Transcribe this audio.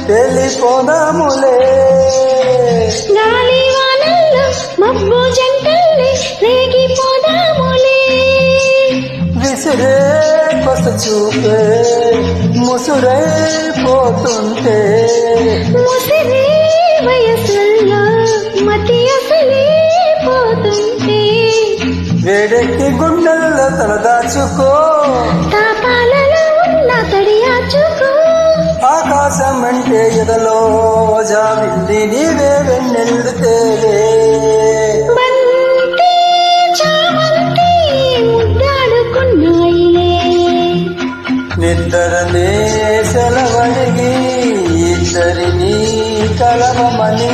వెళ్ళిపోదాములే గాలి వానల్లో మబ్బు జంటల్లే రేగిపోదాములే విసిరే కొస చూపే ముసురై పోతుంటే ముసిరే వయసుల్లో మతి అసలే పోతుంటే వేడెక్కి గుండెల్లో తలదాచుకో తాపాలలో ఉన్న తడియాచుకో ఆకాశం అంటే ఎదలో జాబిల్లి నీవే వెన్నెల్లు తేలే బంతి చామంతి ముద్దాడుకున్నాయిలే నిద్రనే సెలవడిగి ఇద్దరిని కలవమని